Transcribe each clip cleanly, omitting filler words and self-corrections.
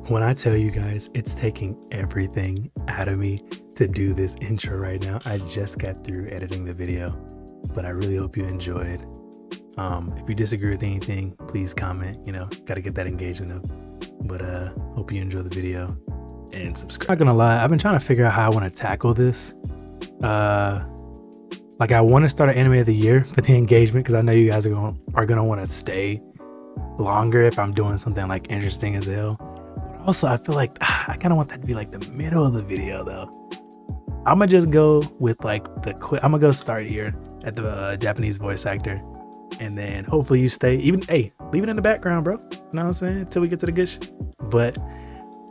When I tell you guys, it's taking everything out of me to do this intro right now. I just got through editing the video, but I really hope you enjoyed. If you disagree with anything, please comment. Gotta get that engagement up. But hope you enjoy the video and subscribe. Not gonna lie, I've been trying to figure out how I want to tackle this. Like I want to start an anime of the year for the engagement, because I know you guys are gonna want to stay longer if I'm doing something like interesting as hell. But also, I feel like I kind of want that to be like the middle of the video though. I'm gonna just go with like I'm gonna go start here at the Japanese voice actor, and then hopefully you stay. Even leave it in the background, bro. You know what I'm saying? Until we get to the good shit. But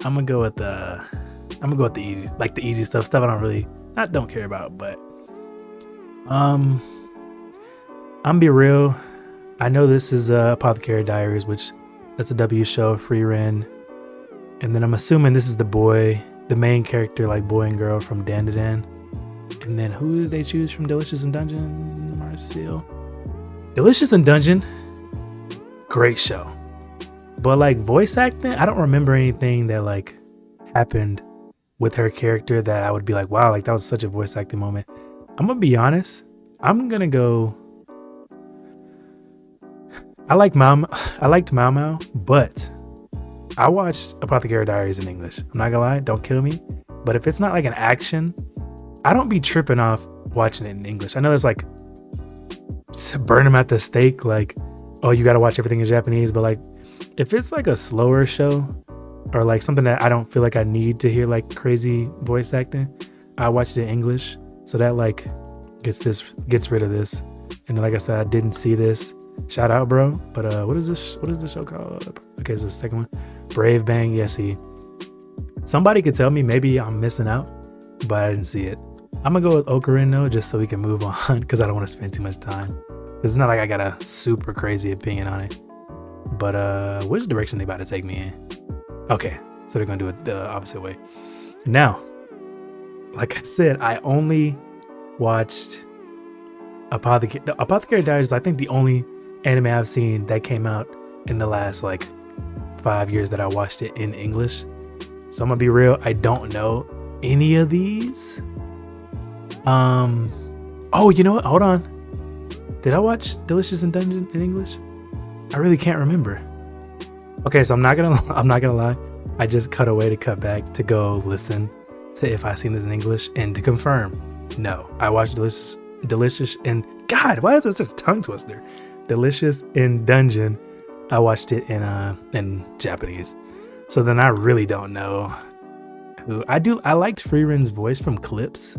I'm gonna go with the easy, like the easy stuff I don't care about. But I'm be real. I know this is Apothecary Diaries, which that's a W show, free ren. And then I'm assuming this is the main character, like boy and girl from Dan to Dan. And then who did they choose from Delicious in Dungeon? Marcel. Delicious in Dungeon, great show. But like voice acting, I don't remember anything that like happened with her character that I would be like, wow, like that was such a voice acting moment. I'm gonna be honest. I'm gonna go. I liked Mau Mau, but I watched Apothecary Diaries in English. I'm not gonna lie, don't kill me. But if it's not like an action, I don't be tripping off watching it in English. I know there's like burn them at the stake, like, oh, you gotta watch everything in Japanese. But like, if it's like a slower show or like something that I don't feel like I need to hear like crazy voice acting, I watch it in English. So that like gets rid of this. And like I said, I didn't see this. Shout out, bro. But what is this show called? Okay, it's the second one. Brave Bang. Yeah, see. Somebody could tell me, maybe I'm missing out, but I didn't see it. I'm gonna go with Ocarina though, just so we can move on, because I don't want to spend too much time. It's not like I got a super crazy opinion on it. But which direction they about to take me in? Okay, so they're gonna do it the opposite way. Now, like I said, I only watched Apothecary Diaries is, I think, the only anime I've seen that came out in the last like 5 years that I watched it in English. So I'm gonna be real, I don't know any of these. Oh, you know what? Hold on. Did I watch Delicious in Dungeon in English? I really can't remember. Okay, so I'm not gonna lie. I just cut away to cut back to go listen to if I seen this in English, and to confirm, no, I watched Delicious in God. Why is this such a tongue twister? Delicious in Dungeon. I watched it in Japanese. So then I really don't know who I liked Free Ren's voice from clips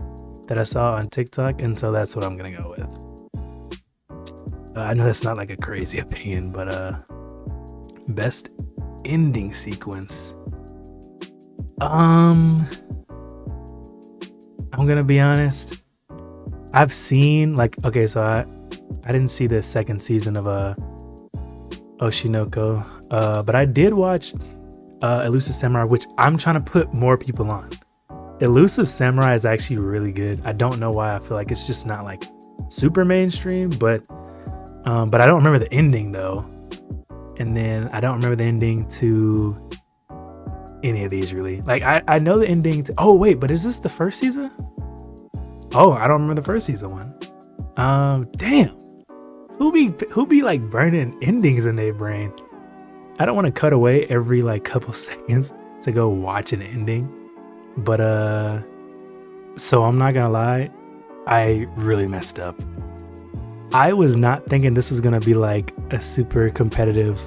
that I saw on TikTok, and so that's what I'm gonna go with. I know that's not like a crazy opinion, but best ending sequence. I'm gonna be honest. I've seen like, okay, so I didn't see the second season of Oshinoko, but I did watch Elusive Samurai, which I'm trying to put more people on. Elusive Samurai is actually really good. I don't know why. I feel like it's just not like super mainstream, but I don't remember the ending though. And then I don't remember the ending to any of these really. Like I know the ending to, oh wait, but is this the first season? Oh, I don't remember the first season one. Damn. Who be like burning endings in their brain? I don't want to cut away every like couple seconds to go watch an ending. But so I'm not gonna lie, I really messed up. I was not thinking this was gonna be like a super competitive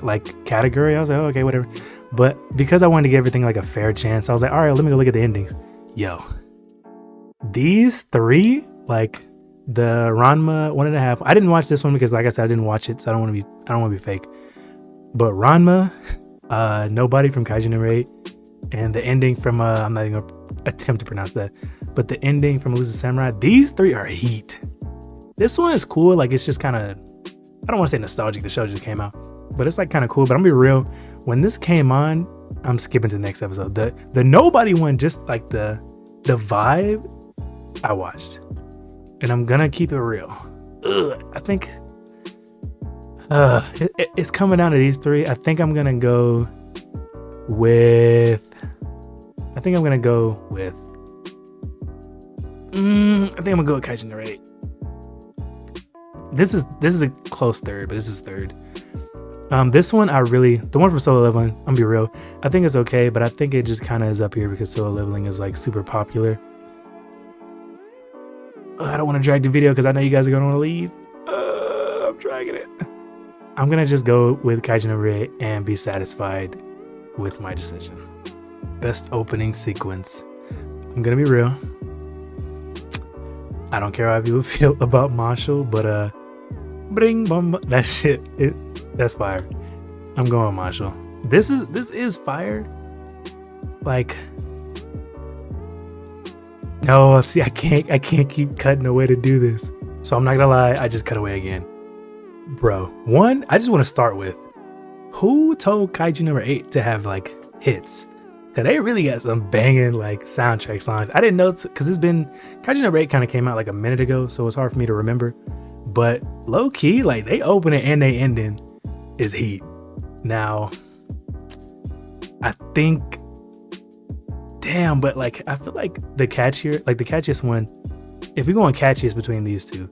like category. I was like, oh, okay, whatever. But because I wanted to give everything like a fair chance, I was like, all right, let me go look at the endings. Yo, these three, like the Ranma 1.5. I didn't watch this one because, like I said, I didn't watch it, so I don't want to be fake. But Ranma, Nobody from Kaiju number 8, and the ending from I'm not even gonna attempt to pronounce that, but the ending from Elusive Samurai. These three are heat. This one is cool. Like it's just kind of, I don't want to say nostalgic. The show just came out, but it's like kind of cool. But I'm gonna be real. When this came on, I'm skipping to the next episode. The Nobody one, just like the vibe, I watched, and I'm gonna keep it real. I think it's coming down to these three. I think I'm gonna go with, I think I'm gonna go with, I think I'm gonna go with Kaiju number 8. This is a close third, but this is third. This one the one from Solo Leveling, I'm gonna be real, I think it's okay, but I think it just kind of is up here because Solo Leveling is like super popular. I don't want to drag the video because I know you guys are gonna want to leave. I'm dragging it. I'm gonna just go with Kaiju number 8 and be satisfied with my decision. Best opening sequence. I'm gonna be real. I don't care how people feel about Marshall, but bring bum, that shit, that's fire. I'm going Marshall. This is fire. Like, no, see, I can't keep cutting away to do this. So I'm not gonna lie, I just cut away again. Bro, one, I just want to start with, who told Kaiju number 8 to have like hits? Cause they really got some banging like soundtrack songs. I didn't know, cause Kaiju number 8 kind of came out like a minute ago, so it's hard for me to remember. But low key, like they open it and they ending is heat. Now, I think, damn, but like I feel like the catchiest one, if we go on catchiest between these two,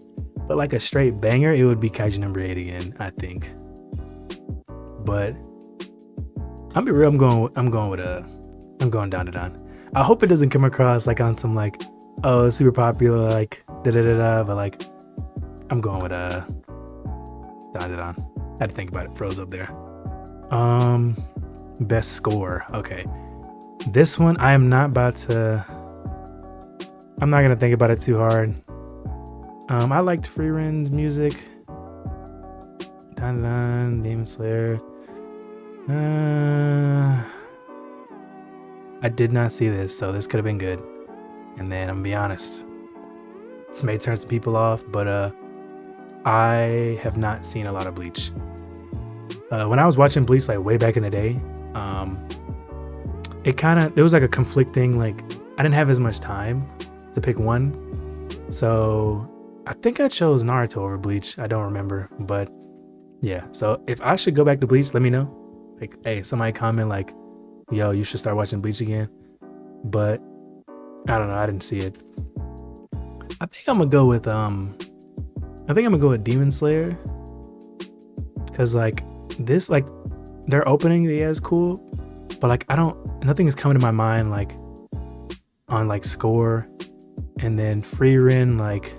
but like a straight banger, it would be Kaiju number 8 again, I think. But I'll be real, I'm going down to Don. I hope it doesn't come across like on some like, oh, super popular, like da da da da, but like I'm going with Don to Don. I had to think about it, froze up there. Best score. Okay. This one I'm not gonna think about it too hard. I liked Free Ren's music. Don Don, Demon Slayer. I did not see this, so this could have been good. And then I'm gonna be honest, this may turn some people off, but I have not seen a lot of Bleach. When I was watching Bleach like way back in the day, there was like a conflicting, like I didn't have as much time to pick one, so I think I chose Naruto over Bleach. I don't remember, but yeah. So if I should go back to Bleach, let me know. Like, hey, somebody comment like, yo, you should start watching Bleach again. But I don't know, I didn't see it. I think I'm gonna go with Demon Slayer, because like this, like their opening, yeah, is cool, but like nothing is coming to my mind like on like score. And then Free Ren, like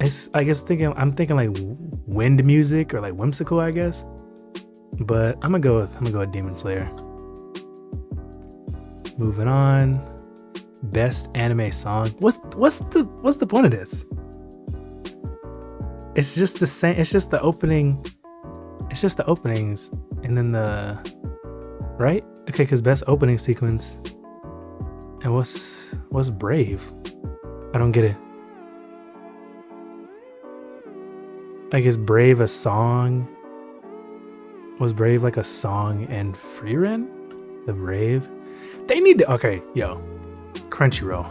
I'm thinking like wind music or like whimsical, I guess. But I'm gonna go with Demon Slayer. Moving on. Best anime song. What's the point of this? It's just the same. It's just the opening. It's just the openings, and then right? Okay, because best opening sequence. And what's Brave? I don't get it. Like, is Brave a song? Was Brave like a song and Free Ren? The Brave? They need to, okay, yo, Crunchyroll,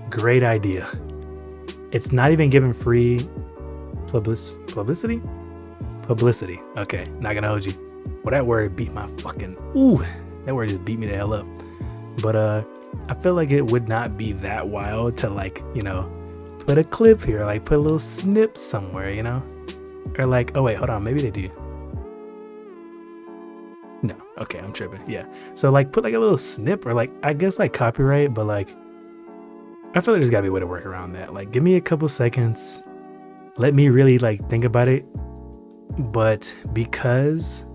great idea. It's not even giving free publicity? Publicity, okay, not gonna hold you. Well, that word beat my fucking, that word just beat me the hell up. But I feel like it would not be that wild to like, put a clip here, like put a little snip somewhere, Or like, oh wait, hold on, maybe they do. No, okay, I'm tripping. Yeah, so like put like a little snip or like I guess like copyright, but like I feel like there's gotta be a way to work around that. Like give me a couple seconds, let me really like think about it. But because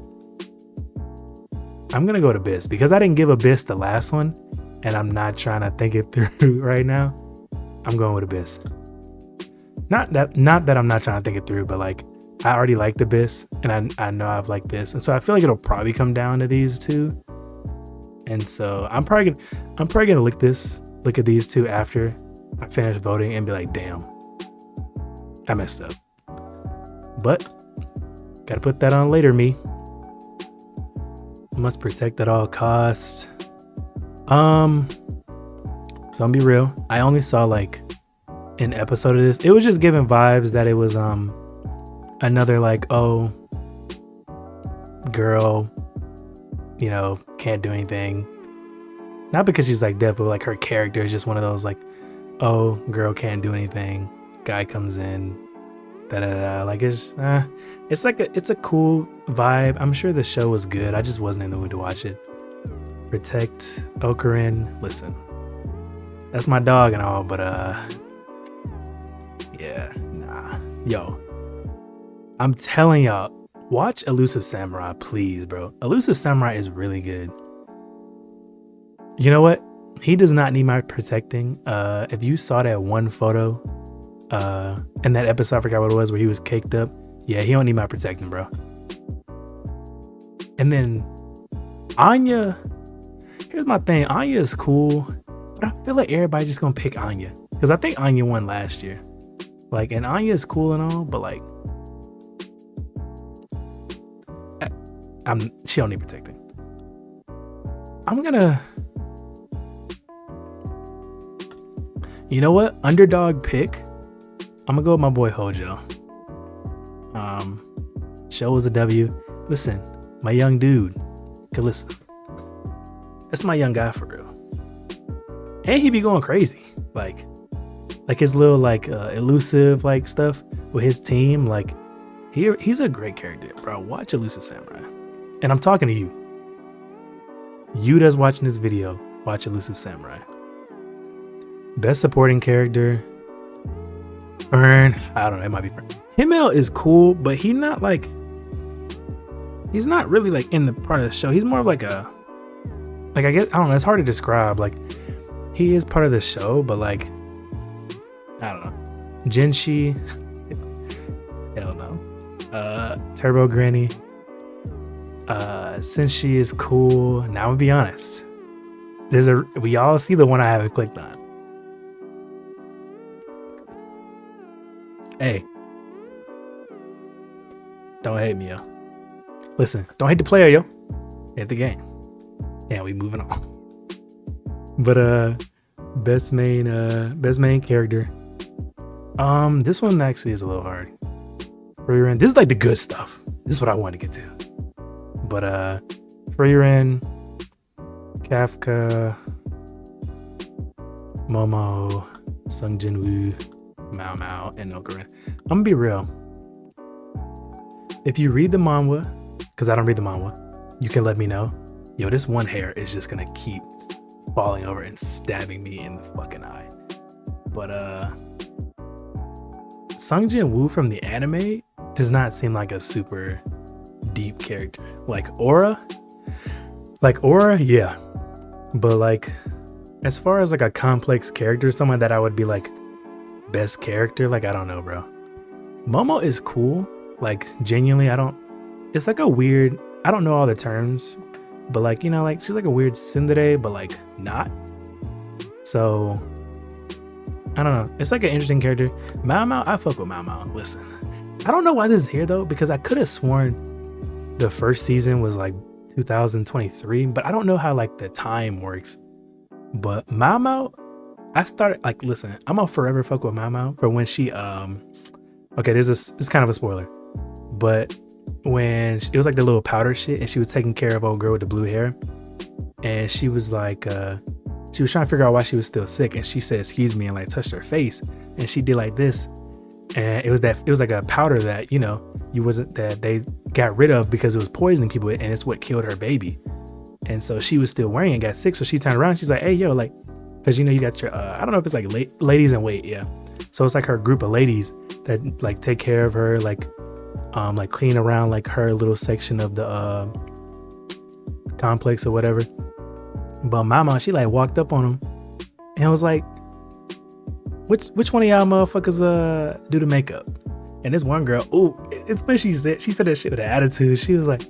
I'm gonna go to Abyss because I didn't give Abyss the last one, and I'm not trying to think it through right now. I'm going with Abyss. Not that I'm not trying to think it through, but like I already liked Abyss, and I know I've liked this, and so I feel like it'll probably come down to these two. And so I'm probably gonna look at these two after I finish voting and be like, damn, I messed up. But gotta put that on later, me. Must protect at all costs. So I'm gonna be real. I only saw like an episode of this. It was just giving vibes that it was another like, oh, girl you know, can't do anything. Not because she's like deaf, but like her character is just one of those like, oh, girl can't do anything. Guy comes in, da da da. Like it's a cool vibe. I'm sure the show was good. I just wasn't in the mood to watch it. Protect Okarin. Listen, that's my dog and all, but yeah, nah. Yo, I'm telling y'all, watch Elusive Samurai, please, bro. Elusive Samurai is really good. You know what? He does not need my protecting. If you saw that one photo, in that episode, I forgot what it was, where he was caked up. Yeah, he don't need my protecting, bro. And then Anya. Here's my thing. Anya is cool, but I feel like everybody just gonna pick Anya because I think Anya won last year. Like, and Anya is cool and all, but like, she don't need protecting. I'm gonna. You know what? Underdog pick. I'm gonna go with my boy Hojo. Show was a W. Listen, my young dude. Cause listen, that's my young guy for real. And he be going crazy. Like his little like elusive like stuff with his team. Like he's a great character, bro. Watch Elusive Samurai. And I'm talking to you. You that's watching this video, watch Elusive Samurai. Best supporting character. Fern. I don't know, it might be Fern. Himmel is cool, but he's not really like in the part of the show. He's more of like I guess, I don't know, it's hard to describe. Like, he is part of the show, but like, I don't know. Jinshi. Hell no. Turbo Granny. Since she is cool, now I'm gonna be honest. We all see the one I haven't clicked on. Hey, don't hate me, yo. Listen, don't hate the player, yo. Hate the game. Yeah, we moving on. But best main character. This one actually is a little hard. Frieren. This is like the good stuff. This is what I want to get to. But Frieren, Kafka, Momo, Sung Jinwoo, Mao Mao, and Okarin. I'm gonna be real. If you read the manhwa, because I don't read the manhwa, you can let me know. Yo, this one hair is just gonna keep falling over and stabbing me in the fucking eye. But Sung Jin-woo from the anime does not seem like a super deep character. Like Aura, yeah. But like, as far as like a complex character, someone that I would be like best character, like I don't know, bro. Momo is cool. Like genuinely, it's like a weird, I don't know all the terms, but like, you know, like she's like a weird tsundere, but like not. So I don't know. It's like an interesting character. Mao Mao, I fuck with Mao Mao. Listen, I don't know why this is here though, because I could have sworn the first season was like 2023, but I don't know how like the time works. But Mao Mao, I started like, listen, I'm gonna forever fuck with Mao Mao for when she okay, it's kind of a spoiler, but when it was like the little powder shit and she was taking care of old girl with the blue hair, and she was like she was trying to figure out why she was still sick, and she said excuse me and like touched her face, and she did like this, and it was like a powder that, you know, that they got rid of because it was poisoning people, and it's what killed her baby. And so she was still wearing it, got sick, so she turned around, she's like, hey yo, like, because you know you got your I don't know if it's like ladies in wait, yeah, so it's like her group of ladies that like take care of her, like clean around like her little section of the complex or whatever. But Mama, she like walked up on him and was like, which one of y'all motherfuckers do the makeup? And this one girl, it's when she said that shit with an attitude. She was like,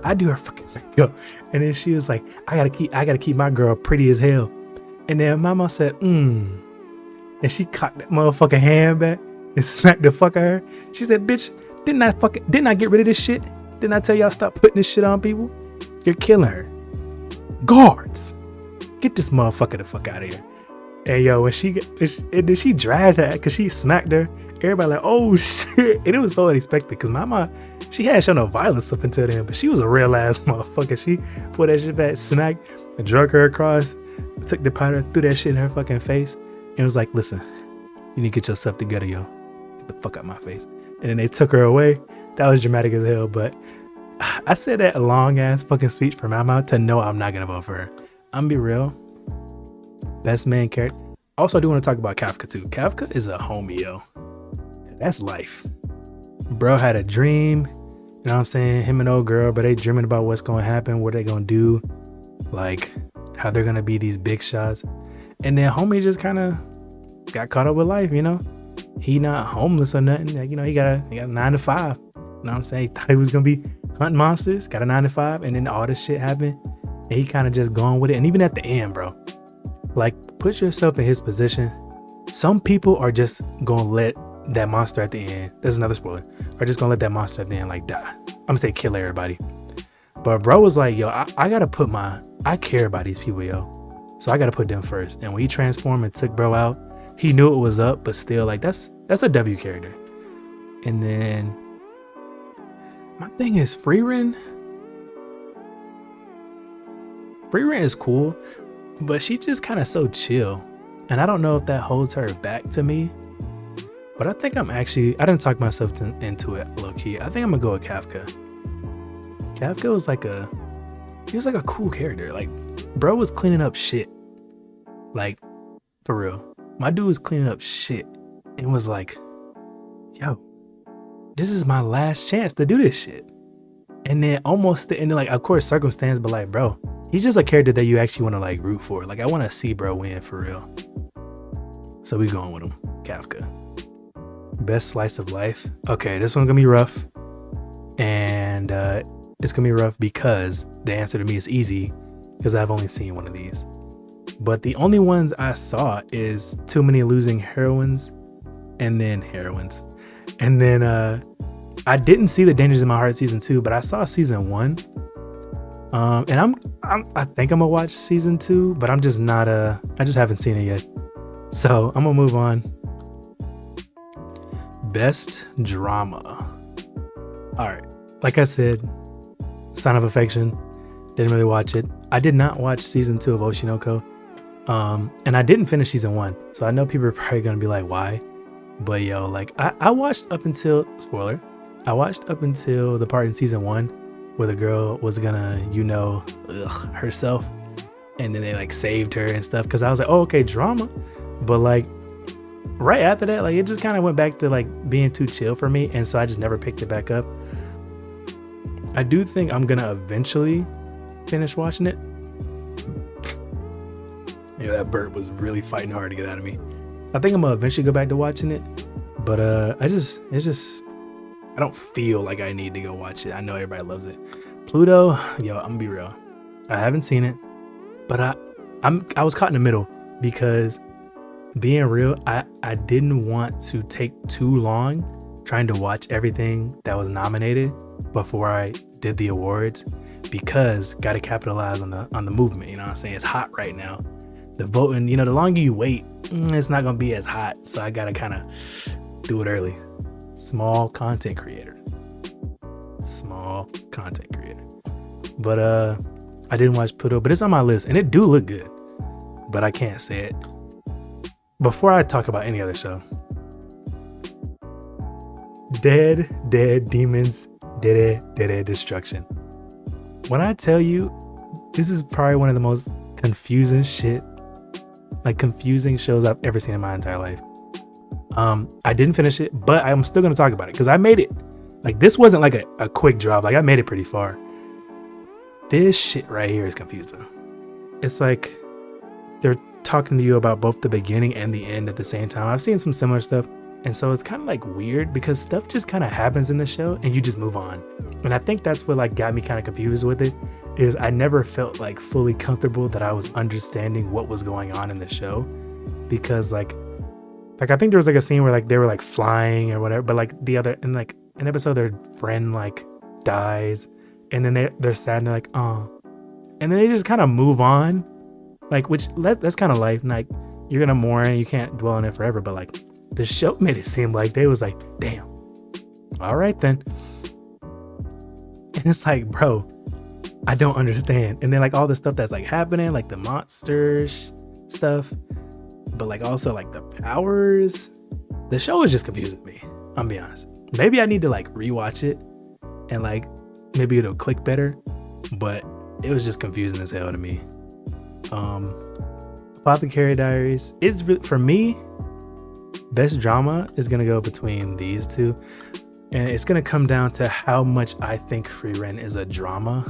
I do her fucking makeup. And then she was like, I gotta keep my girl pretty as hell. And then Mama said, and she cocked that motherfucking hand back and smacked the fuck out of her. She said, bitch, didn't I get rid of this shit? Didn't I tell y'all stop putting this shit on people? You're killing her. Guards, get this motherfucker the fuck out of here. And yo, and then she dragged her because she smacked her. Everybody like, oh shit. And it was so unexpected because my mom, she hadn't shown no violence up until then, but she was a real ass motherfucker. She put that shit back, smacked, and drug her across, took the powder, threw that shit in her fucking face, and was like, listen, you need to get yourself together, yo. Get the fuck out my face. And then they took her away. That was dramatic as hell, but I said that long ass fucking speech for my mouth to know I'm not gonna vote for her. I'm be real. Best man character. Also, I do want to talk about Kafka too. Kafka is a homie, yo. That's life. Bro had a dream. You know what I'm saying? Him and old girl, but they dreaming about what's gonna happen, what they gonna do, like how they're gonna be these big shots. And then homie just kind of got caught up with life, you know? He not homeless or nothing. Like, you know, he got a 9 to 5. You know what I'm saying? He thought he was gonna be hunting monsters, got a 9 to 5, and then all this shit happened. And he kind of just gone with it. And even at the end, bro, like, put yourself in his position. Some people are just gonna let that monster at the end, there's another spoiler, are just gonna let that monster at the end like die. I'm gonna say kill everybody. But bro was like, yo, I gotta put I care about these people, yo. So I gotta put them first. And when he transformed and took bro out, he knew it was up, but still, like, that's a W character. And then my thing is Freerin. Freerin is cool, but she just kind of so chill. And I don't know if that holds her back to me. But I think I didn't talk myself into it low key. I think I'm gonna go with Kafka. Kafka was he was like a cool character. Like, bro was cleaning up shit. Like, for real. My dude was cleaning up shit and was like, yo, this is my last chance to do this shit. And then almost the ending, like, of course, circumstance, but like, bro, he's just a character that you actually want to like root for. Like, I want to see bro win for real. So we going with him, Kafka. Best slice of life. Okay, this one's gonna be rough. And it's gonna be rough because the answer to me is easy because I've only seen one of these. But the only ones I saw is Too Many Losing Heroines and then I didn't see The Dangers in My Heart season 2, but I saw season 1. And I think I'm gonna watch season 2, but I'm just not I just haven't seen it yet. So I'm gonna move on. Best drama. All right, like I said, Sign of Affection, didn't really watch it. I did not watch season 2 of Oshinoko, and I didn't finish season 1, so I know people are probably gonna be like, why? But yo, like, I watched up until, spoiler, I watched up until the part in season 1 where the girl was gonna, herself, and then they like saved her and stuff, because I was like, oh, okay, drama. But like right after that, like, it just kind of went back to like being too chill for me, and so I just never picked it back up. I do think I'm gonna eventually finish watching it. Yeah, that burp was really fighting hard to get out of me. I think I'm gonna eventually go back to watching it, but I don't feel like I need to go watch it. I know everybody loves it. Pluto, yo, I'm gonna be real, I haven't seen it, but I was caught in the middle because, being real, I didn't want to take too long trying to watch everything that was nominated before I did the awards, because gotta capitalize on the movement. You know what I'm saying? It's hot right now. The voting, the longer you wait, it's not gonna be as hot. So I gotta kind of do it early. Small content creator. But I didn't watch Pluto, but it's on my list and it do look good, but I can't say it before I talk about any other show. Dead Demons, Dead Destruction. When I tell you, this is probably one of the most confusing shows I've ever seen in my entire life. I didn't finish it, but I'm still gonna talk about it because I made it. Like, this wasn't like a quick drop. Like, I made it pretty far. This shit right here is confusing. It's like they're talking to you about both the beginning and the end at the same time. I've seen some similar stuff, and so it's kind of like weird because stuff just kind of happens in the show and you just move on. And I think that's what like got me kind of confused with it, is I never felt like fully comfortable that I was understanding what was going on in the show, because like I think there was like a scene where like they were like flying or whatever, but like in like an episode their friend like dies, and then they're sad and they're like, oh, and then they just kind of move on. Like, which that's kind of life. Like, you're gonna mourn, you can't dwell on it forever, but like the show made it seem like they was like, damn, all right then. And it's like, bro, I don't understand. And then like all the stuff that's like happening, like the monsters stuff, but like also like the powers, the show is just confusing me. I'm be honest. Maybe I need to like rewatch it and like maybe it'll click better, but it was just confusing as hell to me. Apothecary Diaries, it's for me, best drama is gonna go between these two, and it's gonna come down to how much I think Free Rent is a drama,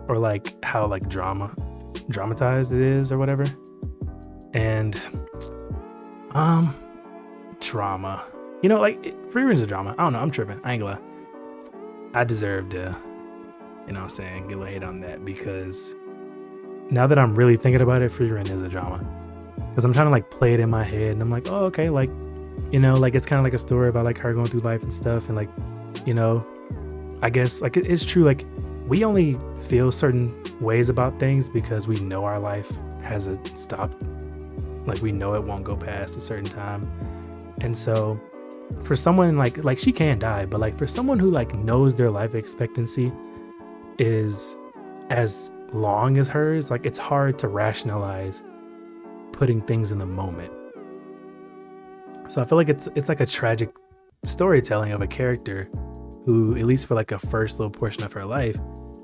or like how like dramatized it is or whatever. And drama, you know, like Free Rent's a drama. I don't know, I'm tripping, I ain't gonna lie. I deserve to, you know what I'm saying, get a hate on that, because now that I'm really thinking about it, Free Rent is a drama. Because I'm trying to like play it in my head, and I'm like, oh, okay, like, you know, like it's kind of like a story about like her going through life and stuff, and like, you know, I guess like it's true, like we only feel certain ways about things because we know our life has stopped. Like we know it won't go past a certain time. And so for someone like she can die, but like for someone who like knows their life expectancy is as long as hers, like it's hard to rationalize putting things in the moment. So I feel like it's like a tragic storytelling of a character who, at least for like a first little portion of her life,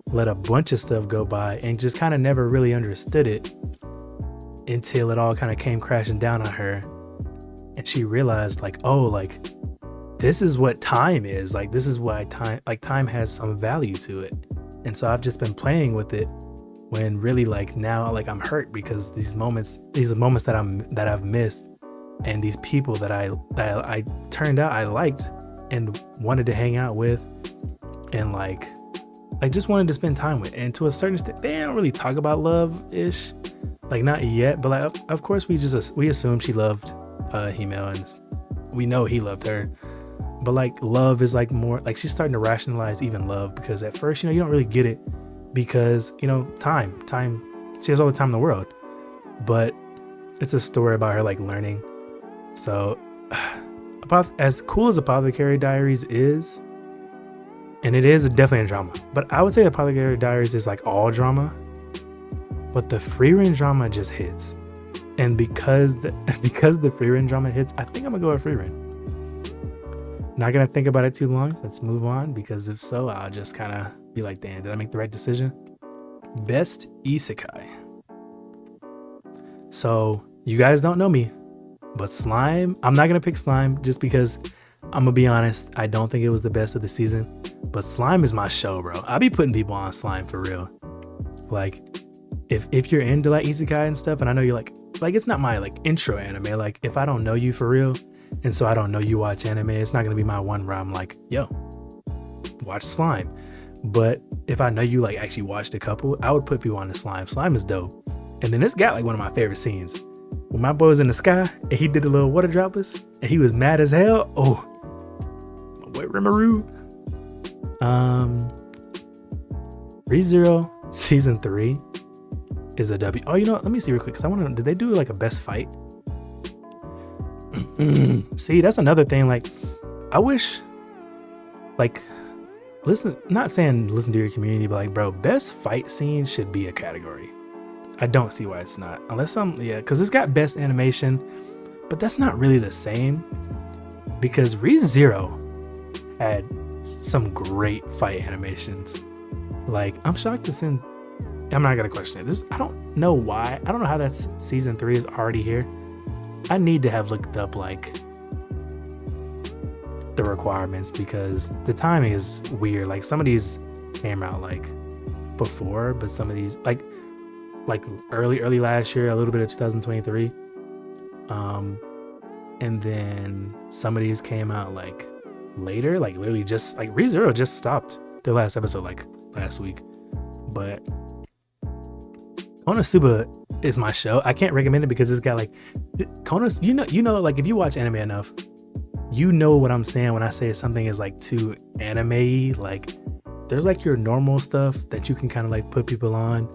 let a bunch of stuff go by and just kind of never really understood it until it all kind of came crashing down on her, and she realized like, oh, like this is what time is, like this is why time has some value to it. And so I've just been playing with it, when really like now like I'm hurt because these moments that I've missed, and these people that I turned out I liked and wanted to hang out with, and like just wanted to spend time with. And to a certain extent, they don't really talk about love ish, like not yet, but like of course we assume she loved Himel, and we know he loved her. But like love is like more like she's starting to rationalize even love, because at first, you know, you don't really get it because, you know, time, she has all the time in the world, but it's a story about her like learning. So as cool as Apothecary Diaries is, and it is definitely a drama, but I would say Apothecary Diaries is like all drama, but the Free Rent drama just hits. And because the Free Rent drama hits, I think I'm gonna go with Free Rent. Not gonna think about it too long. Let's move on, because if so, I'll just kind of be like, damn, did I make the right decision? Best isekai. So you guys don't know me, but Slime, I'm not gonna pick Slime just because I'm gonna be honest, I don't think it was the best of the season. But Slime is my show, bro. I be putting people on Slime for real. Like if you're into like isekai and stuff, and I know you're like it's not my like intro anime. Like if I don't know you for real, and so I don't know you watch anime, it's not gonna be my one where I'm like, yo, watch Slime. But if I know you like actually watched a couple, I would put people on the Slime. Slime is dope. And then this got like one of my favorite scenes when my boy was in the sky and he did the little water droplets and he was mad as hell. Oh, my boy Rimuru. ReZero season 3 is a W. Oh, you know what? Let me see real quick, because I want to know, did they do like a best fight? See, that's another thing. Like, I wish, like, not saying listen to your community, but like, bro, best fight scene should be a category. I don't see why it's not, unless because it's got best animation, but that's not really the same, because ReZero had some great fight animations. Like, I'm shocked to send. I'm not gonna question it. I don't know why. I don't know how that's season 3 is already here. I need to have looked up like the requirements, because the timing is weird. Like some of these came out like before, but some of these like early last year, a little bit of 2023. And then some of these came out like later, like literally just like ReZero just stopped their last episode like last week. But Konosuba is my show. I can't recommend it because it's got like you know, like if you watch anime enough, you know what I'm saying when I say something is like too anime-y. Like there's like your normal stuff that you can kind of like put people on,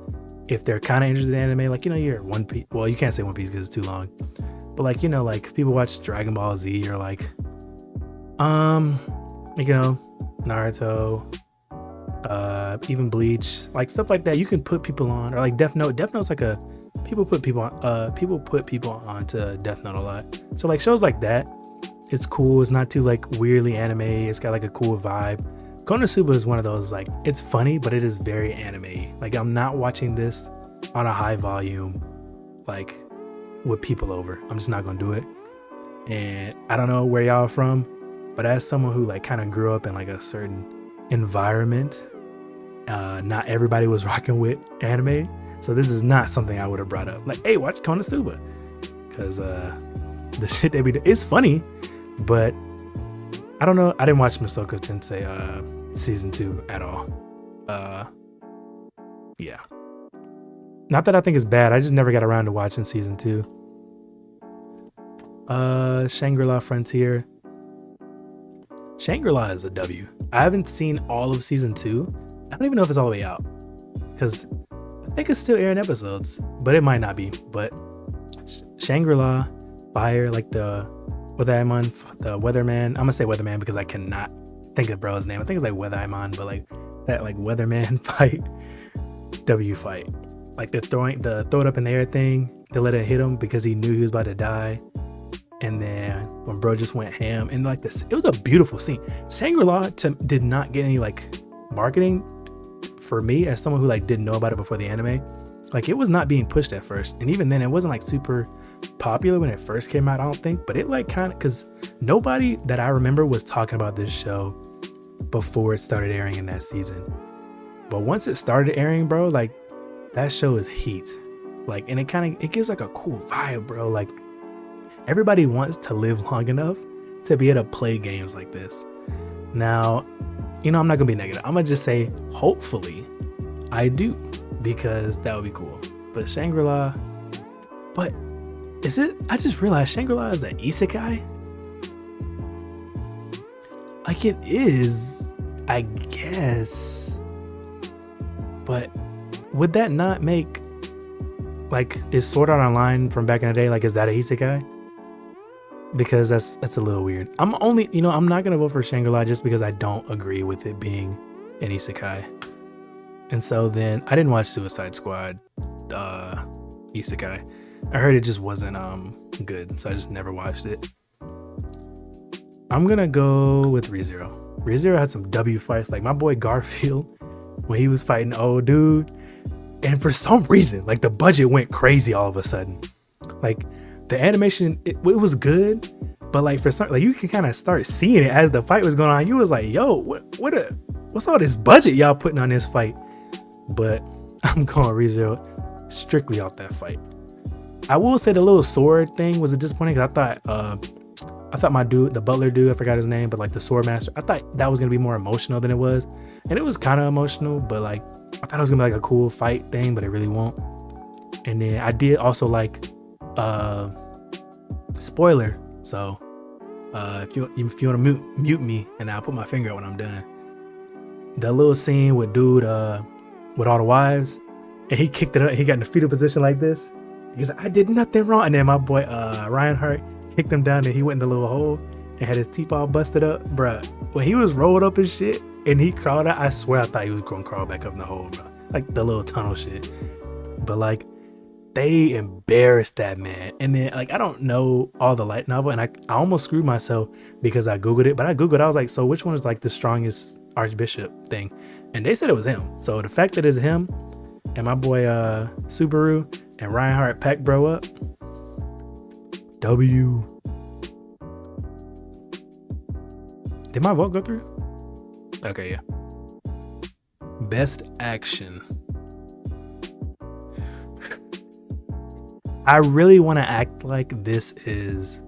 if they're kind of interested in anime, like, you know, you're One Piece. Well, you can't say One Piece because it's too long. But like, you know, like people watch Dragon Ball Z or like, you know, Naruto, even Bleach, like stuff like that. You can put people on, or like Death Note. Death Note's like a people put people onto Death Note a lot. So like shows like that, it's cool. It's not too like weirdly anime. It's got like a cool vibe. Konosuba is one of those, like, it's funny, but it is very anime. Like, I'm not watching this on a high volume, like with people over. I'm just not gonna do it. And I don't know where y'all are from, but as someone who like kind of grew up in like a certain environment, not everybody was rocking with anime, so this is not something I would have brought up. Like, hey, watch Konosuba, because the shit they be doing, it's funny, but I don't know. I didn't watch Masoka Tensei season 2 at all. Yeah. Not that I think it's bad. I just never got around to watching season 2. Shangri-La Frontier. Shangri-La is a W. I haven't seen all of season 2. I don't even know if it's all the way out, because I think it's still airing episodes, but it might not be. But Shangri-La, fire, like the weatherman. I'm gonna say weatherman because I cannot think of bro's name. I think it's like Weatherman, but like that like weatherman fight, W fight. Like the throw it up in the air thing, they let it hit him because he knew he was about to die. And then when bro just went ham, and like this, it was a beautiful scene. Shangri-La did not get any like marketing for me as someone who like didn't know about it before the anime. Like, it was not being pushed at first, and even then it wasn't like super popular when it first came out, I don't think. But it like kind of, because nobody that I remember was talking about this show before it started airing in that season. But once it started airing, bro, like that show is heat. Like, and it gives like a cool vibe, bro. Like, everybody wants to live long enough to be able to play games like this. Now, you know, I'm not gonna be negative. I'm gonna just say hopefully I do, because that would be cool. But Shangri-La, but is it? I just realized Shangri-La is an isekai. Like, it is, I guess. But would that not make, like, is Sword Art Online from back in the day, like, is that an isekai? Because that's a little weird. I'm not gonna vote for Shangri-La just because I don't agree with it being an isekai. And so then I didn't watch Suicide Squad isekai. I heard it just wasn't good, so I just never watched it. I'm gonna go with ReZero. ReZero had some W fights, like my boy Garfield when he was fighting old dude, and for some reason, like the budget went crazy all of a sudden. Like the animation, it was good, but like for some, like you can kind of start seeing it as the fight was going on. You was like, yo, what's all this budget y'all putting on this fight? But I'm going ReZero strictly off that fight. I will say the little sword thing was disappointing, because I thought my dude, the butler dude, I forgot his name, but like the sword master, I thought that was gonna be more emotional than it was, and it was kind of emotional, but like I thought it was gonna be like a cool fight thing, but it really won't. And then I did also like spoiler, so if you want to mute me, and I'll put my finger out when I'm done. The little scene with dude with all the wives, and he kicked it up, he got in the fetal position like this. He's like, I did nothing wrong. And then my boy Reinhardt kicked him down, and he went in the little hole and had his teeth all busted up. Bruh, when he was rolled up and shit and he crawled out, I swear I thought he was gonna crawl back up in the hole, bro. Like the little tunnel shit. But like, they embarrassed that man. And then like, I don't know all the light novel, and I almost screwed myself because I Googled it. But I Googled, I was like, so which one is like the strongest archbishop thing? And they said it was him. So the fact that it's him and my boy Subaru and Reinhardt pack bro up, W. Did my vote go through? Okay, yeah. Best action. I really want to act like this is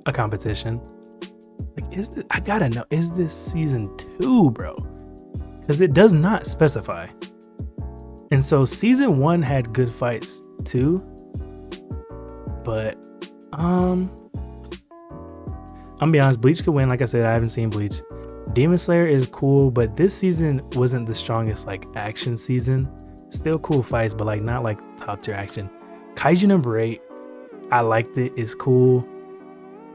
a competition. Like, I gotta know, is this season 2, bro? Because it does not specify. And so season 1 had good fights too. But I'm gonna be honest, Bleach could win. Like I said, I haven't seen Bleach. Demon Slayer is cool, but this season wasn't the strongest like action season. Still cool fights, but like not like top tier action. Kaiju number 8, I liked it. It's cool.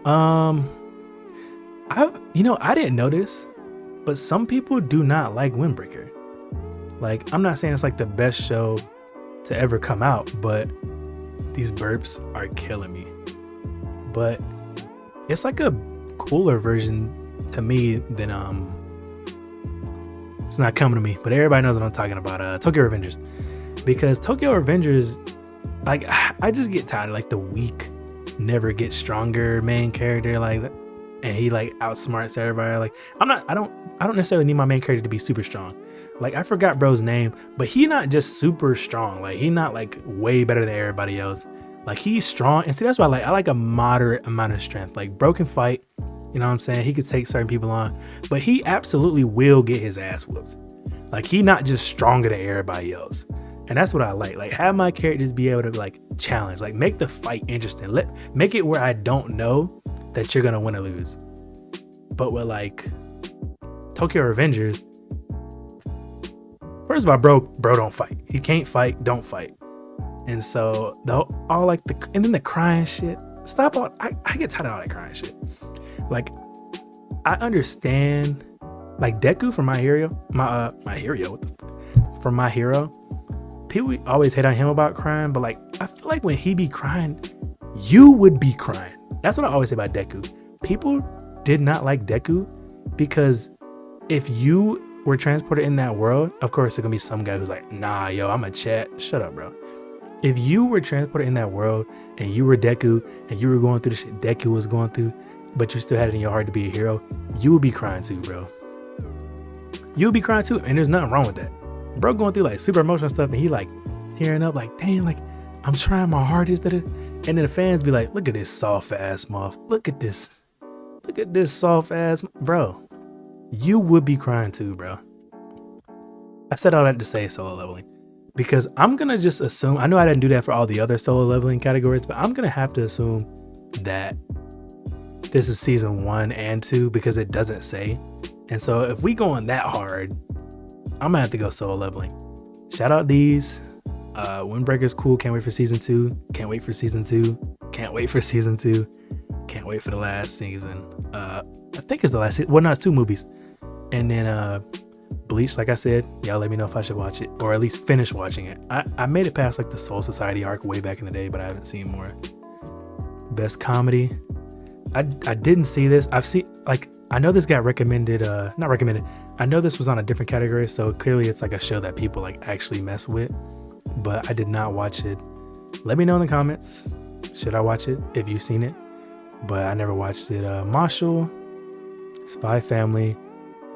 I didn't notice, but some people do not like Windbreaker. Like, I'm not saying it's like the best show to ever come out, but these burps are killing me. But it's like a cooler version to me than it's not coming to me, but everybody knows what I'm talking about. Tokyo Revengers, because Tokyo Revengers, like, I just get tired of like the weak, never get stronger main character like that, and he like outsmarts everybody. Like, I don't necessarily need my main character to be super strong. Like, I forgot bro's name, but he not just super strong. Like, he not like way better than everybody else. Like, he's strong, and see, that's why I like a moderate amount of strength. Like, bro can fight, you know what I'm saying? He could take certain people on, but he absolutely will get his ass whooped. Like, he not just stronger than everybody else. And that's what I like. Like, have my characters be able to like challenge, like make the fight interesting. Make it where I don't know that you're gonna win or lose. But with like Tokyo Revengers, first of all, bro don't fight. He can't fight, don't fight. And so all like and then the crying shit. Stop all. I get tired of all that crying shit. Like, I understand, like Deku from My Hero, from My Hero. People always hate on him about crying, but like, I feel like when he be crying, you would be crying. That's what I always say about Deku. People did not like Deku because if you were transported in that world, of course there's gonna be some guy who's like, nah, yo, I'm a chat. Shut up, bro. If you were transported in that world and you were Deku and you were going through the shit Deku was going through, but you still had it in your heart to be a hero, you would be crying too, bro. You would be crying too, and there's nothing wrong with that. Bro going through like super emotional stuff, and he like tearing up, like, dang, like, I'm trying my hardest. And then the fans be like, look at this soft ass muff. Look at this soft ass, bro. You would be crying too, bro. I said all that to say solo leveling, because I'm gonna just assume, I know I didn't do that for all the other solo leveling categories, but I'm gonna have to assume that this is season 1 and 2 because it doesn't say. And so if we going that hard, I'm gonna have to go solo leveling. Shout out these. Windbreaker's cool. Can't wait for season 2. Can't wait for season 2. Can't wait for season 2. Can't wait for the last season. I think it's the last season. Well, no, it's 2 movies. And then Bleach, like I said, y'all let me know if I should watch it, or at least finish watching it. I made it past like the Soul Society arc way back in the day, but I haven't seen more. Best comedy. I didn't see this. I've seen, like, I know this got recommended, not recommended. I know this was on a different category, so clearly it's like a show that people like actually mess with, but I did not watch it. Let me know in the comments, should I watch it if you've seen it? But I never watched it. Marshall, Spy Family,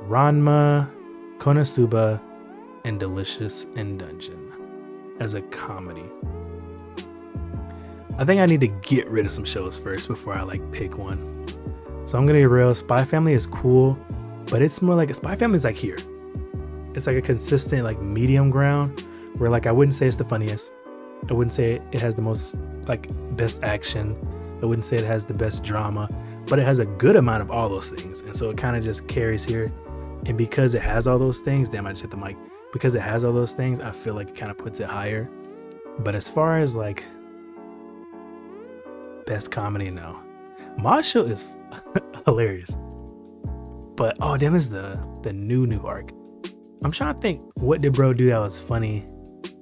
Ranma, Konosuba, and Delicious in Dungeon as a comedy. I think I need to get rid of some shows first before I like pick one. So I'm gonna be real. Spy Family is cool, but it's more like, Spy Family is like here. It's like a consistent like medium ground where like I wouldn't say it's the funniest. I wouldn't say it has the most like best action. I wouldn't say it has the best drama, but it has a good amount of all those things. And so it kind of just carries here. And because it has all those things, damn, I just hit the mic. Because it has all those things, I feel like it kind of puts it higher. But as far as like best comedy, no. Marshall is hilarious. But oh damn, it's the new arc. I'm trying to think, what did bro do that was funny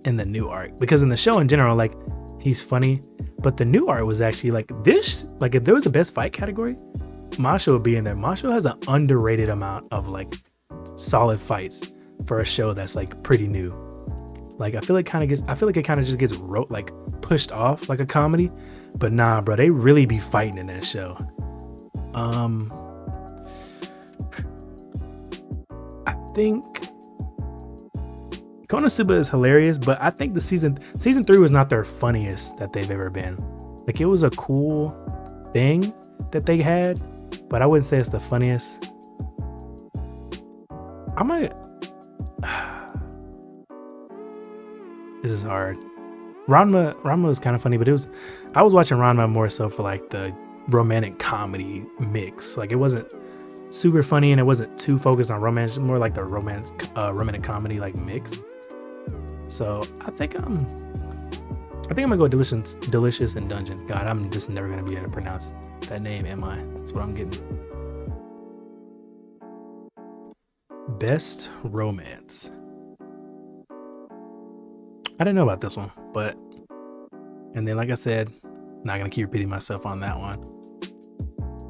in the new arc? Because in the show in general, like, he's funny, but the new arc was actually like this. Like, if there was a best fight category, Marshall would be in there. Marshall has an underrated amount of like solid fights for a show that's like pretty new. Like, I feel like it kind of just gets like pushed off like a comedy, but nah, bro, they really be fighting in that show. I think Konosuba is hilarious, but I think the season 3 was not their funniest that they've ever been. Like, it was a cool thing that they had, but I wouldn't say it's the funniest. I might. This is hard. Ranma was kind of funny, but I was watching Ranma more so for like the romantic comedy mix. Like, it wasn't super funny and it wasn't too focused on romance, more like the romantic comedy like mix. So I think I'm gonna go delicious and dungeon. God, I'm just never gonna be able to pronounce that name, am I? That's what I'm getting. Best romance. I didn't know about this one, but and then like I said, not gonna keep repeating myself on that one.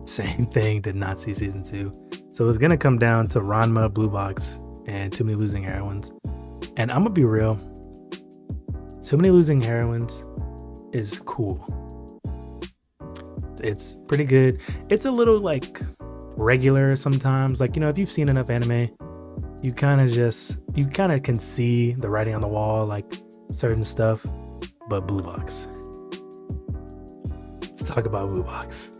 Same thing, did not see season 2. So it's gonna come down to Ranma, Blue Box, and Too Many Losing Heroines. And I'm gonna be real, Too Many Losing Heroines is cool. It's pretty good. It's a little like regular sometimes. Like, if you've seen enough anime, you kind of can see the writing on the wall, like certain stuff. But Blue Box. Let's talk about Blue Box.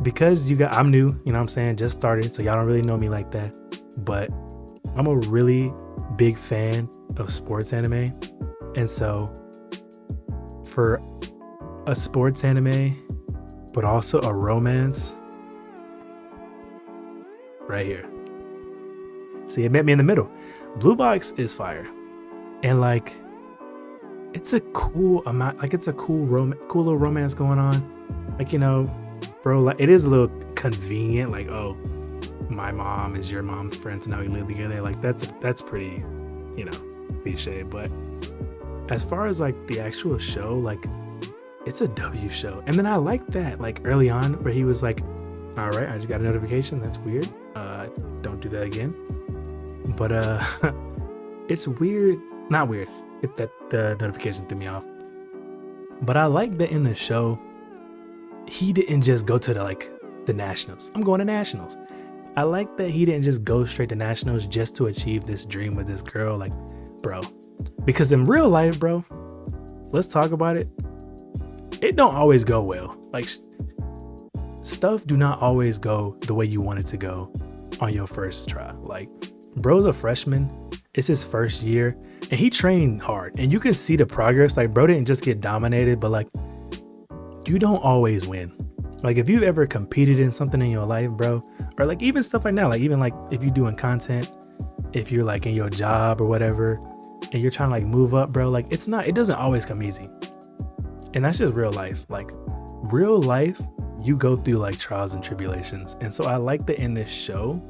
Because I'm new, you know what I'm saying? Just started, so y'all don't really know me like that. But I'm a really big fan of sports anime. And so for a sports anime, but also a romance, right here. See, it met me in the middle. Blue Box is fire. And like, it's a cool amount, like it's a cool little romance going on. Like, bro, like it is a little convenient, like, oh, my mom is your mom's friend, so now we live together. Like that's pretty, cliche. But as far as like the actual show, like it's a W show. And then I like that, like early on where he was like, all right, I just got a notification. That's weird. Don't do that again. But it's weird. Not weird. If that the notification threw me off. But I like that in the show, he didn't just go to the nationals. I'm going to nationals. I like that he didn't just go straight to nationals just to achieve this dream with this girl. Like, bro, because in real life, bro, let's talk about it. It don't always go well. Like, stuff do not always go the way you want it to go on your first try. Like, bro's a freshman. It's his first year and he trained hard and you can see the progress. Like, bro didn't just get dominated, but like, you don't always win. Like, if you've ever competed in something in your life, bro, or like even stuff like now, like even like if you're doing content, if you're like in your job or whatever, and you're trying to like move up, bro, like it doesn't always come easy. And that's just real life. Like real life, you go through like trials and tribulations. And so I like that in this show,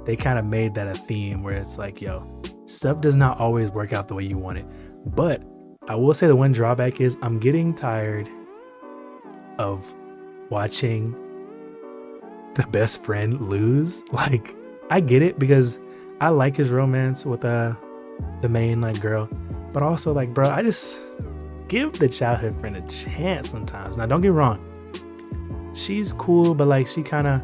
they kind of made that a theme where it's like, yo, stuff does not always work out the way you want it. But I will say the one drawback is I'm getting tired of watching the best friend lose. Like, I get it because I like his romance with the main like girl, but also like, bro, I just give the childhood friend a chance sometimes. Now don't get me wrong, she's cool, but like she kind of,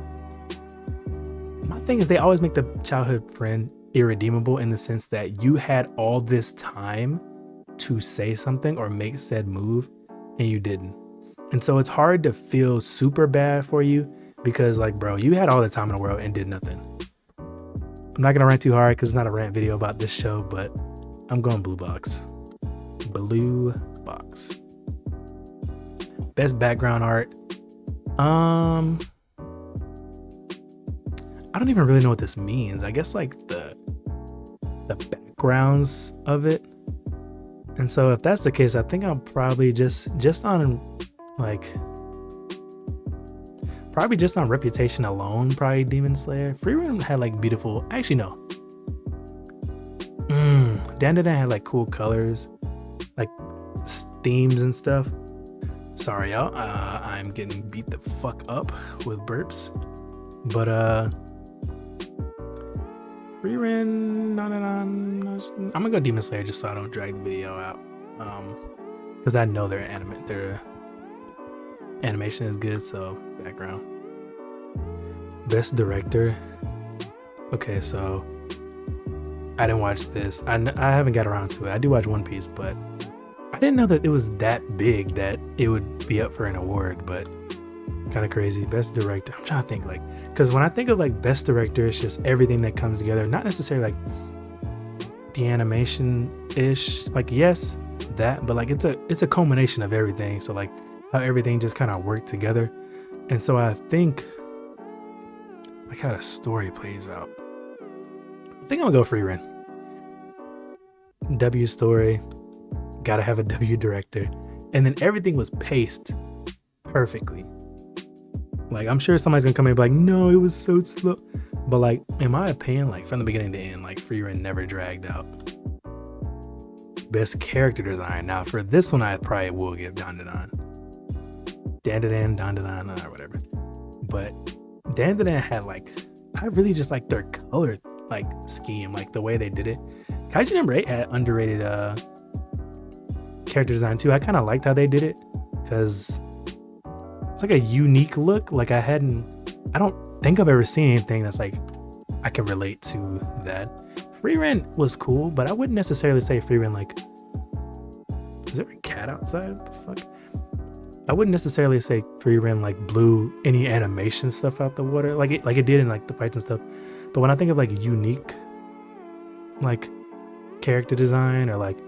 my thing is they always make the childhood friend irredeemable in the sense that you had all this time to say something or make said move and you didn't. And so it's hard to feel super bad for you because like, bro, you had all the time in the world and did nothing. I'm not gonna rant too hard because it's not a rant video about this show, but I'm going Blue Box. Blue Box. Best background art. I don't even really know what this means. I guess like the backgrounds of it. And so if that's the case, I think I'll probably just on like probably just on reputation alone, probably Demon Slayer. Freerun had like beautiful, actually no. Dandadan had like cool colors, like themes and stuff. Sorry y'all, I'm getting beat the fuck up with burps. But Freerun, I'm gonna go Demon Slayer just so I don't drag the video out. Because I know their animation is good, so background. Best director. Okay, so I didn't watch this. I haven't got around to it. I do watch One Piece, but I didn't know that it was that big that it would be up for an award, but kind of crazy. Best director. I'm trying to think, like, because when I think of like best director, it's just everything that comes together. Not necessarily like the animation-ish. Like, yes, that, but like it's a culmination of everything. So like how everything just kind of worked together. And so I think like how the story plays out. I think I'm gonna go Freerun. W story, gotta have a W director, and then everything was paced perfectly. Like, I'm sure somebody's gonna come in and be like, no, it was so slow. But like, in my opinion, like from the beginning to end, like Frieren never dragged out. Best character design. Now for this one, I probably will give Dandadan. Dandadan, or whatever. But Dandadan had like, I really just like their color like scheme, like the way they did it. Kaiju number 8 had underrated character design too. I kind of liked how they did it because it's like a unique look. Like I don't think I've ever seen anything that's like I can relate to that. Frieren was cool, but I wouldn't necessarily say Frieren like, is there a cat outside? What the fuck? I wouldn't necessarily say Frieren like blew any animation stuff out the water like it did in like the fights and stuff. But when I think of like unique like character design or like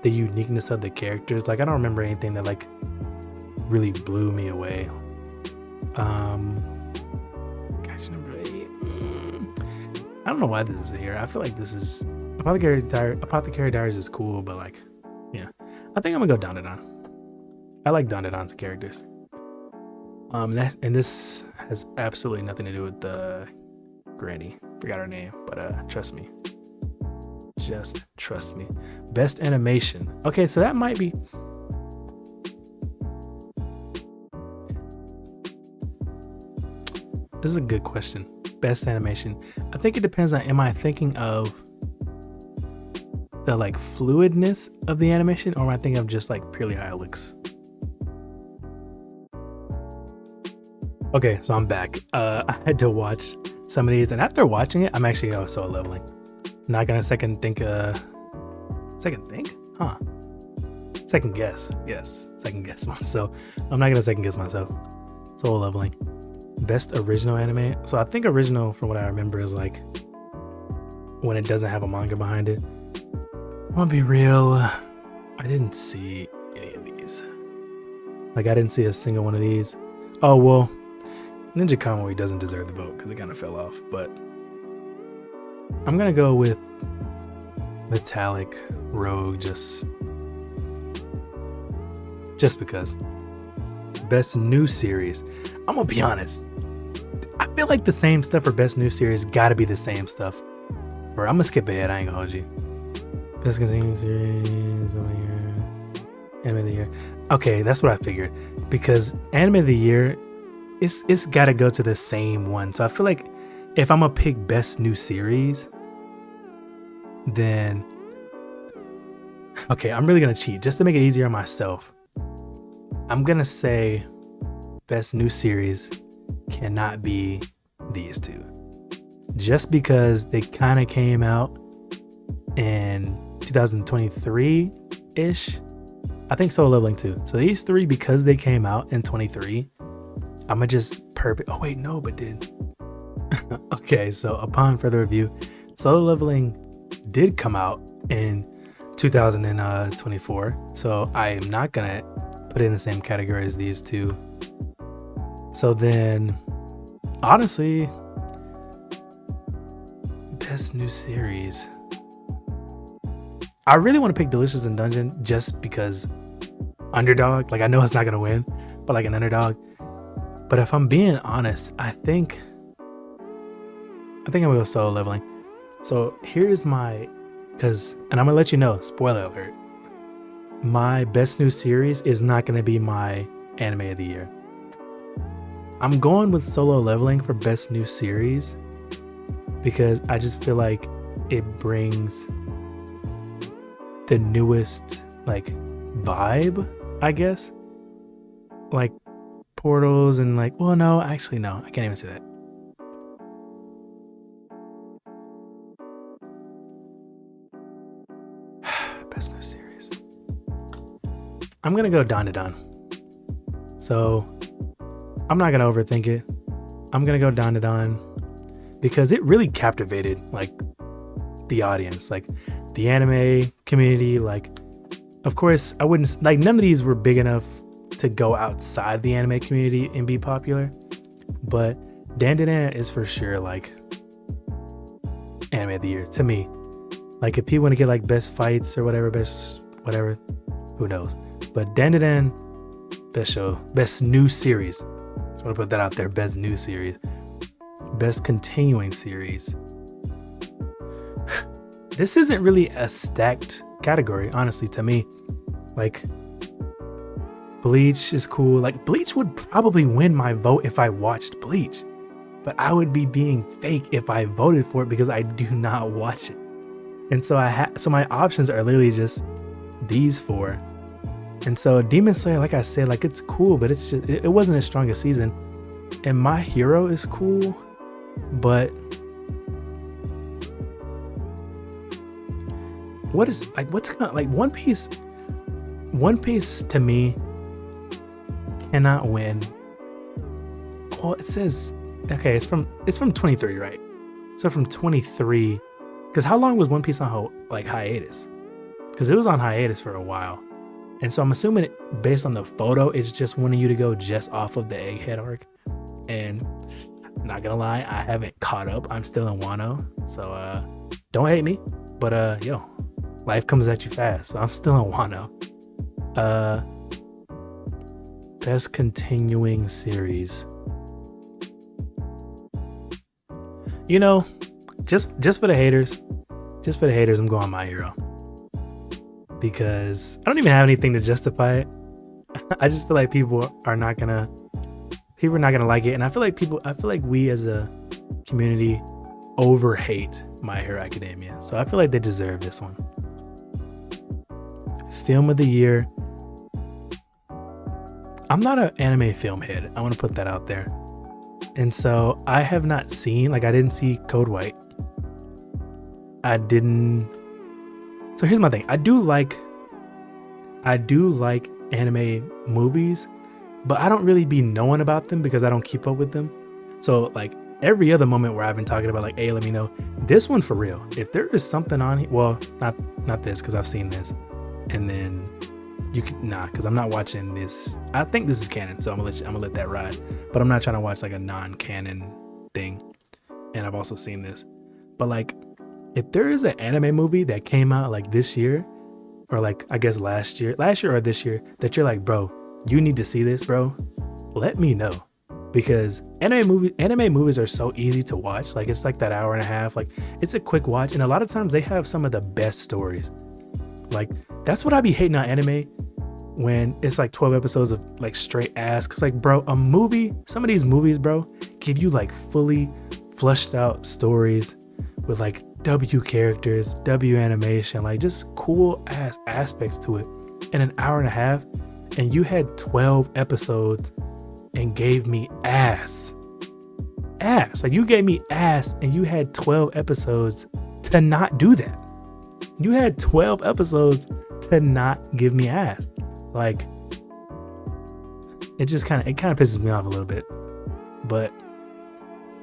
the uniqueness of the characters, like I don't remember anything that like really blew me away. Gosh, number 8. I don't know why this is here. I feel like this is Apothecary Diaries is cool, but like, yeah, I think I'm gonna go Dandadan. I like Dandadan's characters. And this has absolutely nothing to do with the Granny. Forgot her name, but trust me. Just trust me. Best animation. Okay, so that might be. This is a good question. Best animation. I think it depends on, am I thinking of the like fluidness of the animation, or am I thinking of just like purely how it looks? Okay, so I'm back. I had to watch some of these, and after watching it, I'm actually Solo Leveling. Not gonna second guess? Huh. Second guess. Yes, second guess myself. I'm not gonna second guess myself. Solo Leveling. Best original anime. So I think original, from what I remember, is like when it doesn't have a manga behind it. I'm gonna be real. I didn't see any of these. Like I didn't see a single one of these. Oh well, Ninja Kamui doesn't deserve the vote because it kind of fell off. But I'm gonna go with Metallic Rogue just because. Best new series. I'm gonna be honest. I feel like the same stuff for best new series gotta be the same stuff. Or I'm gonna skip ahead. I ain't gonna hold you. Best continuing series of the year. Anime of the year. Okay, that's what I figured. Because anime of the year, it's gotta go to the same one. So I feel like if I'm gonna pick best new series, then okay, I'm really gonna cheat just to make it easier on myself. I'm gonna say best new series cannot be these two, just because they kind of came out in 2023-ish. I think Solo Leveling too. So these three, because they came out in 23, I'm gonna just oh wait, no, but did okay, so upon further review, Solo Leveling did come out in 2024, so I am not gonna put it in the same category as these two. So then, honestly, best new series, I really want to pick Delicious in Dungeon just because underdog. Like I know it's not gonna win, but like an underdog. But if I'm being honest, I think I'm gonna go Solo Leveling. So here's my, and I'm gonna let you know, spoiler alert, my best new series is not gonna be my anime of the year. I'm going with Solo Leveling for best new series because I just feel like it brings the newest like vibe, I guess, like portals and like, well, no, actually no, I can't even say that. Best new series, I'm gonna go Dandadan. So I'm not gonna overthink it. I'm gonna go Dandadan because it really captivated like the audience, like the anime community. Like, of course, I wouldn't like, none of these were big enough to go outside the anime community and be popular, but Dandadan is for sure like anime of the year to me. Like if people want to get like best fights or whatever, best whatever, who knows? But Dan, best show, best new series. Just want to put that out there. Best new series, best continuing series. This isn't really a stacked category, honestly, to me. Like Bleach is cool. Like Bleach would probably win my vote if I watched Bleach, but I would be being fake if I voted for it because I do not watch it. And so so my options are literally just these four. And so Demon Slayer, like I said, like it's cool, but it's just, it wasn't as strong a season. And My Hero is cool, but what's kind of like One Piece? One Piece to me cannot win. Well, it says, okay, it's from 23, right? So from 23, because how long was One Piece on hiatus? Because it was on hiatus for a while. And so I'm assuming based on the photo, it's just wanting you to go just off of the Egghead arc. And not gonna lie, I haven't caught up. I'm still in Wano. So don't hate me. But life comes at you fast. So I'm still in Wano. Best continuing series. You know, just for the haters, I'm going My Hero. Because I don't even have anything to justify it. I just feel like people are not gonna like it, and I feel like we as a community over hate My Hero Academia. So I feel like they deserve this one. Film of the year. I'm not an anime film head. I want to put that out there. And so I have not seen, I didn't see Code White. So here's my thing. I do like anime movies, but I don't really be knowing about them because I don't keep up with them. So like every other moment where I've been talking about like, hey, let me know. This one for real. If there is something on here, well, not this because I've seen this. And then you can because I'm not watching this. I think this is canon, so I'm gonna let that ride. But I'm not trying to watch like a non-canon thing. And I've also seen this. But like, if there is an anime movie that came out like this year, or like I guess last year or this year, that you're like, bro, you need to see this, bro, let me know. Because anime movies are so easy to watch. Like it's like that hour and a half. Like it's a quick watch, and a lot of times they have some of the best stories. Like that's what I be hating on anime when it's like 12 episodes of like straight ass. Cause like, bro, some of these movies, bro, give you like fully flushed out stories with like W characters, W animation, like just cool ass aspects to it in an hour and a half. And you had 12 episodes and gave me ass. Like you gave me ass and you had 12 episodes to not do that. You had 12 episodes to not give me ass. Like it kind of pisses me off a little bit. But,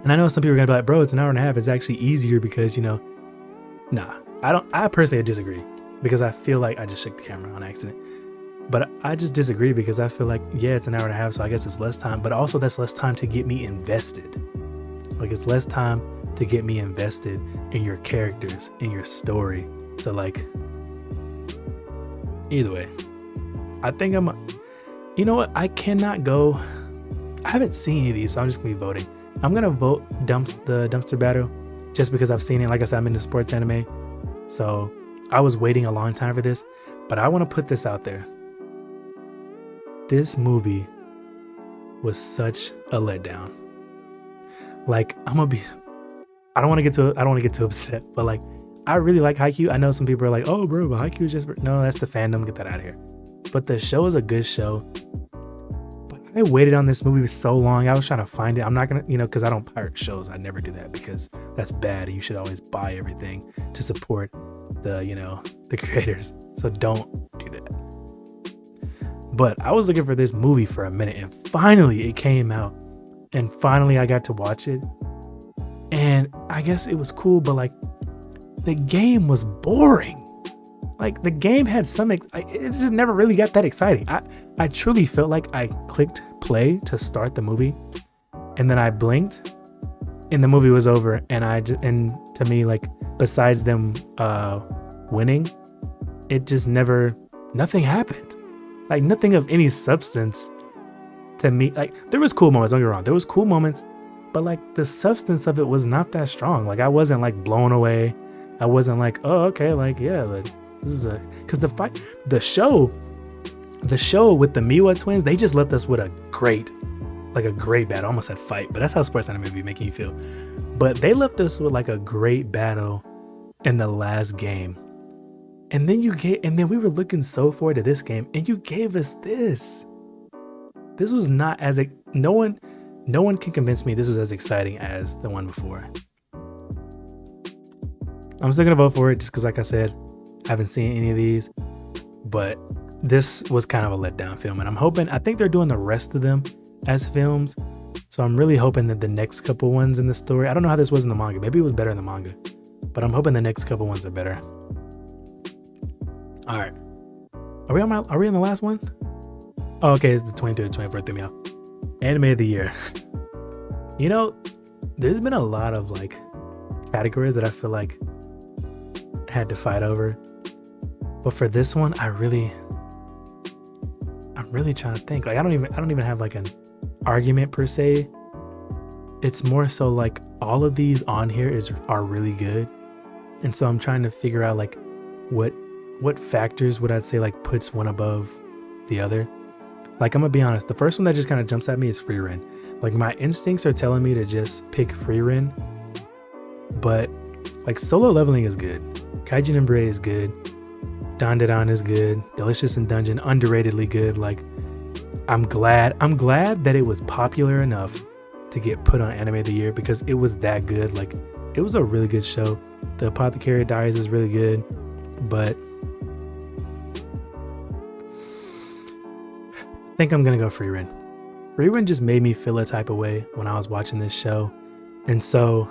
and I know some people are gonna be like, bro, it's an hour and a half. It's actually easier because, I personally disagree because I feel like I just shook the camera on accident. But I just disagree because I feel like, yeah, it's an hour and a half, so I guess it's less time, but also that's less time to get me invested. Like it's less time to get me invested in your characters, in your story. So like, either way, I think you know what? I cannot go. I haven't seen any of these, so I'm just gonna be voting. I'm gonna vote the dumpster battle just because I've seen it. Like I said, I'm into sports anime. So I was waiting a long time for this, but I want to put this out there. This movie was such a letdown. Like I don't want to get too upset, but like I really like Haikyuu. I know some people are like, oh bro, but Haikyuu is just, no, that's the fandom, get that out of here. But the show is a good show. But I waited on this movie so long. I was trying to find it. I'm not gonna, because I don't pirate shows. I never do that because that's bad. You should always buy everything to support the creators. So don't do that. But I was looking for this movie for a minute, and finally it came out, and finally I got to watch it, and I guess it was cool, but like the game was boring. Like the game had it just never really got that exciting. I truly felt like I clicked play to start the movie, and then I blinked, and the movie was over, and to me, like besides them winning, it just nothing happened. Like nothing of any substance to me. Like there was cool moments, don't get me wrong. There was cool moments, but like the substance of it was not that strong. Like I wasn't like blown away. I wasn't like, oh, okay, like, yeah, like, this is because the show with the Miwa twins, they just left us with a great battle. I almost said fight, but that's how sports anime be making you feel. But they left us with like a great battle in the last game. And then we were looking so forward to this game, and you gave us this. This was not no one can convince me this was as exciting as the one before. I'm still gonna vote for it just because, like I said, I haven't seen any of these, but this was kind of a letdown film, and I think they're doing the rest of them as films, so I'm really hoping that the next couple ones in the story, I don't know how this was in the manga, maybe it was better in the manga, but I'm hoping the next couple ones are better. All right, are we on the last one? Oh, okay, it's the 22 to 24 threw me off. Anime of the year. You know, there's been a lot of like categories that I feel like had to fight over, but for this one, I'm really trying to think. Like I don't even have like an argument per se. It's more so like all of these on here are really good, and so I'm trying to figure out like what factors would I say like puts one above the other. Like I'm gonna be honest, the first one that just kind of jumps at me is Frieren. Like my instincts are telling me to just pick Frieren, but like Solo Leveling is good, Kaijin Embrace is good, Dandadan is good, Delicious in Dungeon underratedly good. Like I'm glad that it was popular enough to get put on Anime of the Year because it was that good. Like it was a really good show. The Apothecary Diaries is really good, but I think I'm gonna go Frieren. Frieren just made me feel a type of way when I was watching this show, and so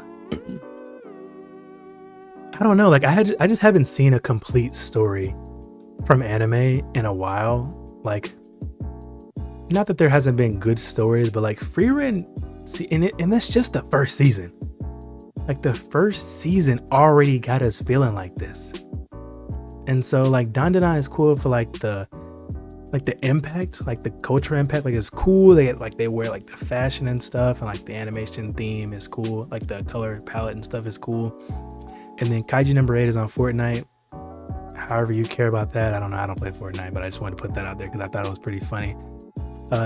I don't know. Like I just haven't seen a complete story from anime in a while. Like, not that there hasn't been good stories, but like Frieren, and that's just the first season. Like the first season already got us feeling like this, and so like Dandadan is cool for like the impact, like the cultural impact. Like it's cool. They wear like the fashion and stuff, and like the animation theme is cool. Like the color palette and stuff is cool. And then Kaiji number 8 is on Fortnite. However you care about that, I don't know. I don't play Fortnite, but I just wanted to put that out there because I thought it was pretty funny.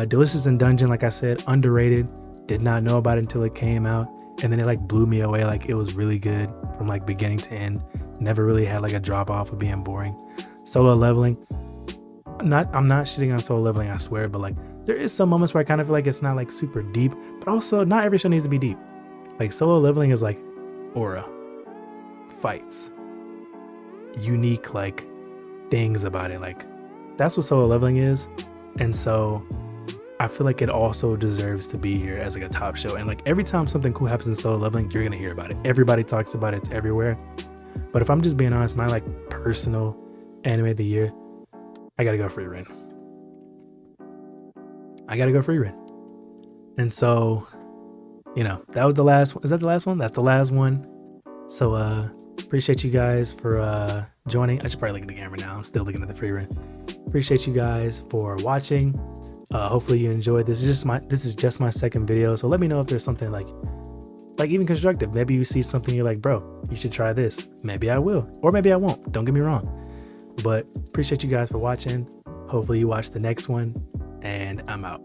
Delicious in Dungeon, like I said, underrated. Did not know about it until it came out, and then it like blew me away. Like it was really good from like beginning to end. Never really had like a drop off of being boring. Solo Leveling. I'm not shitting on Solo Leveling, I swear, but like there is some moments where I kind of feel like it's not like super deep, but also not every show needs to be deep. Like Solo Leveling is like aura, fights, unique like things about it. Like that's what Solo Leveling is, and so I feel like it also deserves to be here as like a top show. And like every time something cool happens in Solo Leveling, you're gonna hear about it. Everybody talks about it. It's everywhere. But if I'm just being honest, my like personal anime of the year, I gotta go Frieren. And so, you know, that was the last one. Is that the last one? That's the last one. So appreciate you guys for joining. I should probably look at the camera now. I'm still looking at the Frieren. Appreciate you guys for watching. Hopefully you enjoyed this. This is just my second video. So let me know if there's something like even constructive. Maybe you see something you're like, bro, you should try this. Maybe I will, or maybe I won't. Don't get me wrong. But appreciate you guys for watching. Hopefully you watch the next one, and I'm out.